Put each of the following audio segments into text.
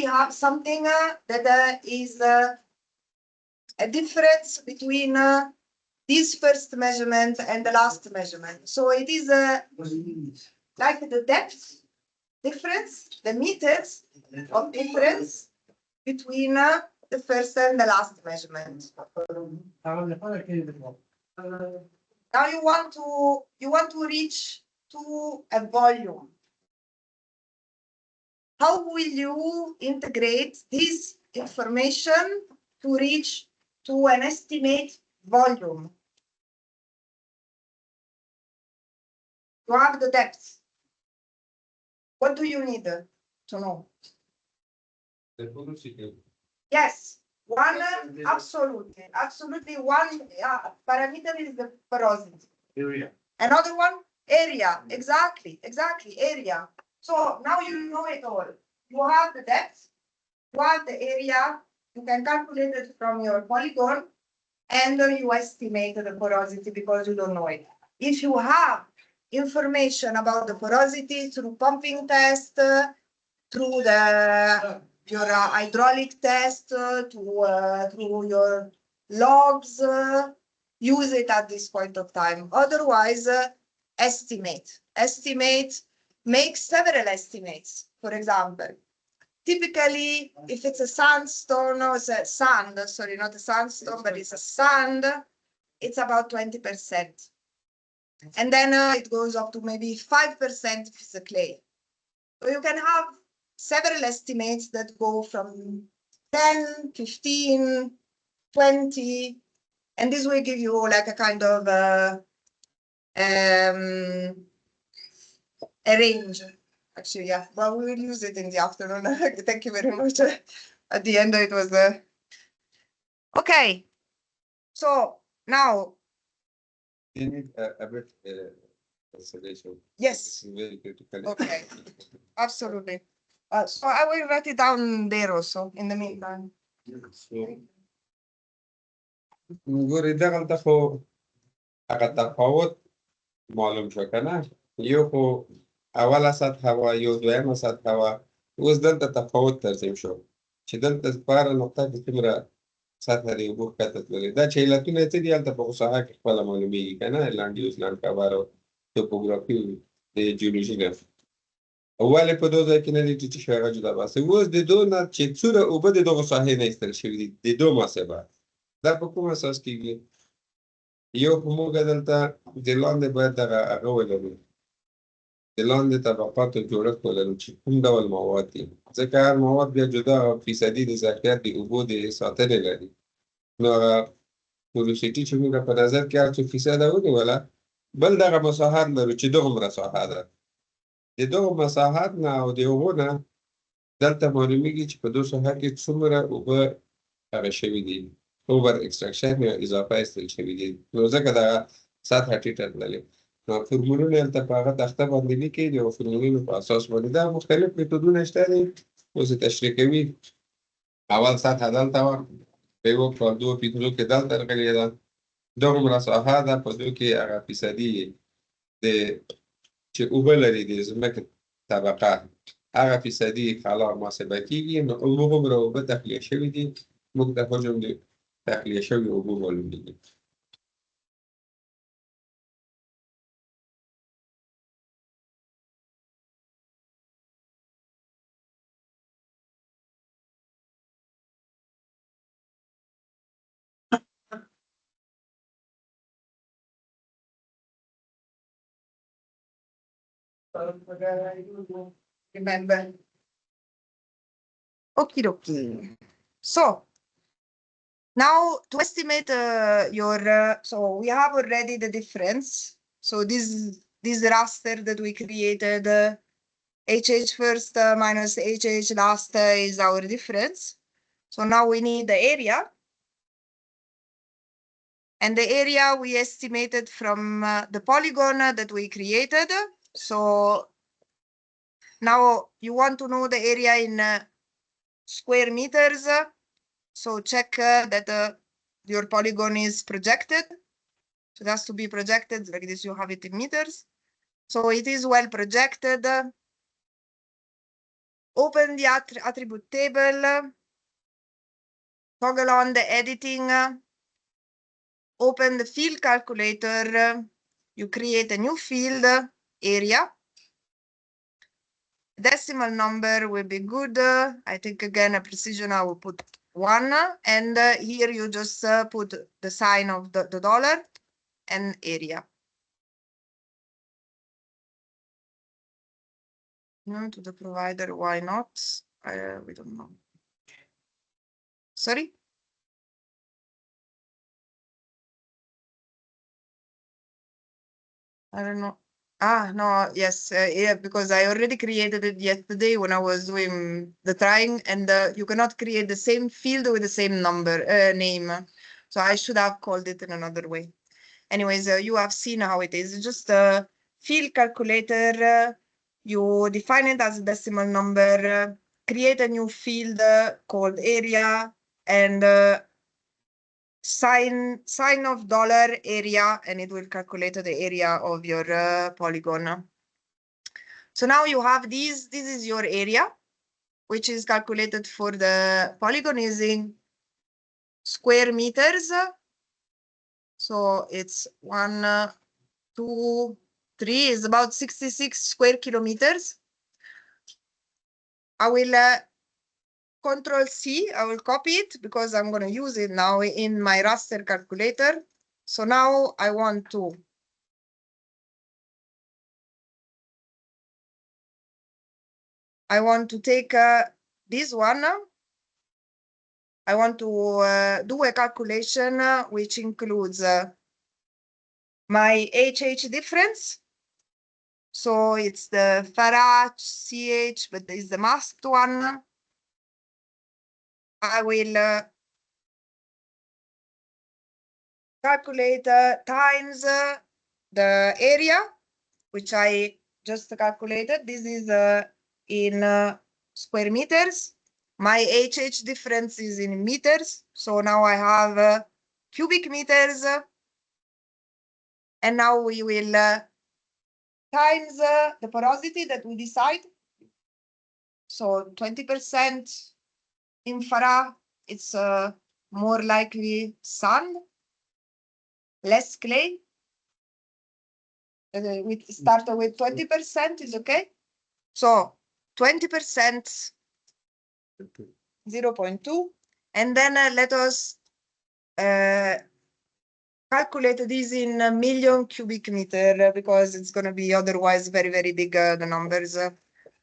we have something that is a difference between this first measurement and the last measurement. So it is like the depth difference, the meters of difference between the first and the last measurement. Now you want to reach to a volume. How will you integrate this information to reach to an estimate volume? You have the depth. What do you need to know? The velocity. Yes, one, absolutely one parameter is the porosity. Area. Another one, area, exactly, area. So now you know it all. You have the depth, you have the area, you can calculate it from your polygon, and you estimate the porosity because you don't know it. If you have information about the porosity through pumping test, through your hydraulic test, through your logs, use it at this point of time. Otherwise, estimate, make several estimates. For example, typically, if it's a sandstone or sand, sorry, not a sandstone, but it's a sand, it's about 20%. And then it goes up to maybe 5% if it's a clay. So you can have several estimates that go from 10, 15, 20, and this will give you like a kind of a range. Actually, yeah, but we will use it in the afternoon. Thank you very much. At the end, it was okay. So now, You need a bit acceleration. yes, Very critical. okay, absolutely. So I will write it down there also in the meantime. نقول إذا غلط خو أقد تفاوت معلوم شو كنا يوكو أول سطح هوا يو دوام سطح هوا وزدلت تفاوت ترسم شو شدلت تبار النقطة كتمرة سطح دي وبوك كتت ولي دا شيء لكن تدي أنت بقصها كفلا معلومي كنا لانديوس لان كبارو توبوغرافي دي جيولوجيا أول بدو ذا كنا دي تشوف جدا بس وز دي دو نات شيء صورة وبدي دو صحيح نيستر شو دي دو ما سبا دا بكون أساس كيجي یو په موږ دلته د لاندې باید دغه هغه ولرو د لاندې طبقاتو جوړښت ولرو چې کوم ډول مواد دي ځکه هر مواد بیا جدا فیصدي د ظرفیت د اوبو د ساتنې لري نو هغه پوروسیټي چې موږ په نظر کې هر څو فیصده ونیوله بل دغه مساحت لرو چې دغومره ساحه ده د دغو مساحت نه او د اوبو نه دلته معلومیږي چې په دو ساحه کې څومره اوبه هغه شوي دي اوور اکستراکشن یا اضافه ایستل شوي دي نو ځکه دغه سطحه ټیټه تللې نو فورمولونه هلته په هغه تخته باندې لیکي د فورمولونو په اساس باندې دا مختلف میتودونه شته دي اوس یې تشریح کوي اول سطحه دلته وه په یوه په دوه پنځو کې دلته راغلې ده دغومره ساحه ده په دو کې هغه فیصدي د چې اوبه لري د ځمکې طبقه هغه فیصدي کالا محاسبه کیږي نو هغومره اوبه تخلیه شوي دي موږ د حجم د تخلیه شوي اوبو معلومیږي Remember. Okie dokie. So now to estimate so we have already the difference. So this raster that we created, HH first minus HH last is our difference. So now we need the area. And the area we estimated from the polygon that we created. So now you want to know the area in square meters. So check that your polygon is projected. So it has to be projected like this. You have it in meters. So it is well projected. Open the attribute table, toggle on the editing, open the field calculator, you create a new field, area. Decimal number will be good. I think again a precision I will put 1, and here you just put the sign of the dollar and area. To the provider, why not? We don't know. Sorry? I don't know. No, yes, yeah, because I already created it yesterday when I was doing the trying, and you cannot create the same field with the same number name. So I should have called it in another way. Anyways, you have seen how it is. It's just a field calculator. You define it as a decimal number, create a new field called area, and sign of dollar area, and it will calculate the area of your polygon. So now you have this is your area, which is calculated for the polygon using square meters. So it's 1, 2, 3 is about 66 square kilometers. I will Control C, I will copy it because I'm going to use it now in my raster calculator. So now I want to take this one. I want to do a calculation which includes my HH difference. So it's the Farah CH, but it's the masked one. I will calculate times the area, which I just calculated. This is in square meters. My HH difference is in meters. So now I have cubic meters. And now we will times the porosity that we decide. So 20% in Farah, it's more likely sand, less clay. We start with 20% is okay. So 20%, 0.2. And then let us calculate this in a million cubic meter because it's going to be otherwise very, very big, the numbers.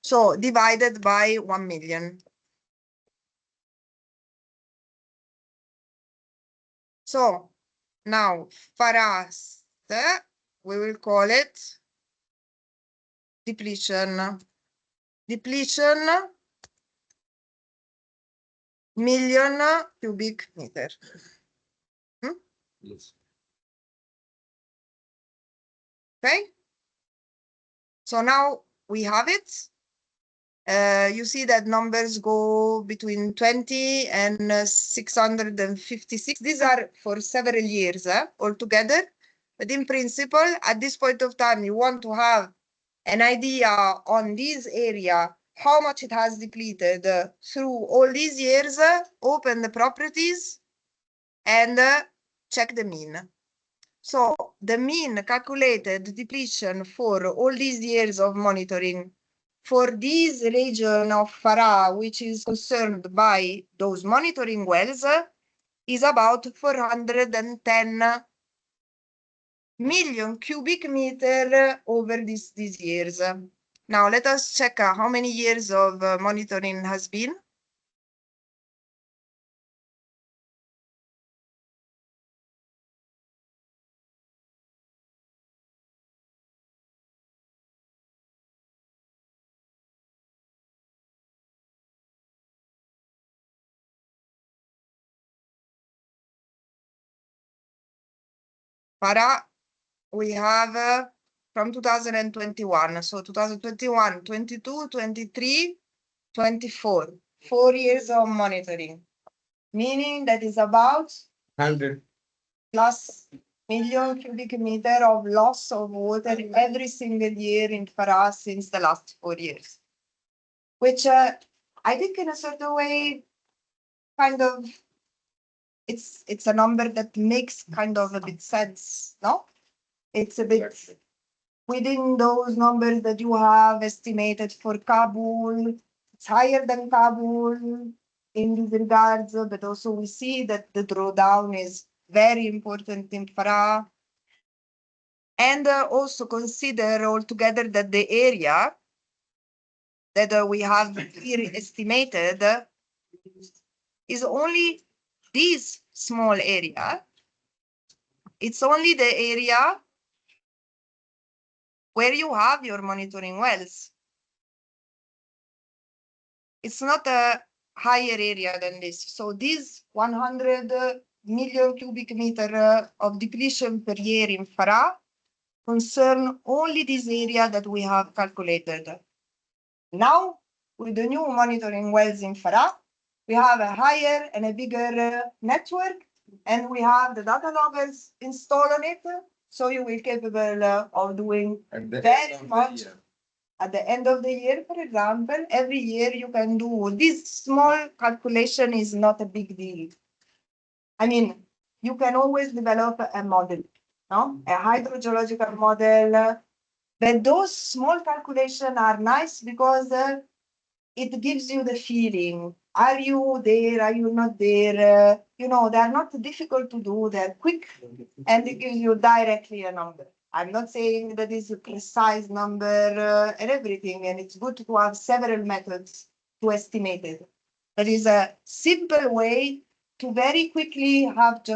So divided by 1 million. So now Farah's, we will call it depletion. Depletion million cubic meter. Yes. Okay. So now we have it. You see that numbers go between 20 and 656. These are for several years altogether. But in principle, at this point of time, you want to have an idea on this area, how much it has depleted through all these years. Open the properties and check the mean. So the mean calculated depletion for all these years of monitoring for this region of Farah, which is concerned by those monitoring wells, is about 410 million cubic meter over these years. Now let us check how many years of monitoring has been. Farah, we have from 2021. So 2021, 22, 23, 24. 4 years of monitoring, meaning that is about 100 plus million cubic meter of loss of water every single year in Farah since the last 4 years, which I think in a certain way, kind of, it's a number that makes kind of a bit sense, no? It's a bit within those numbers that you have estimated for Kabul. It's higher than Kabul in these regards, but also we see that the drawdown is very important in Farah. And also consider altogether that the area that we have here estimated is only this small area. It's only the area where you have your monitoring wells. It's not a higher area than this. So this 100 million cubic meter of depletion per year in Farah concern only this area that we have calculated. Now, with the new monitoring wells in Farah, we have a higher and a bigger network, and we have the data loggers installed on it, so you will be capable of doing very much. At the end of the year, for example, every year you can do this small calculation is not a big deal. I mean, you can always develop a model, no? A hydrogeological model. But those small calculations are nice because it gives you the feeling. Are you there? Are you not there? They're not difficult to do. They're quick, and it gives you directly a number. I'm not saying that it's a precise number and everything, and it's good to have several methods to estimate it. That is a simple way to very quickly have just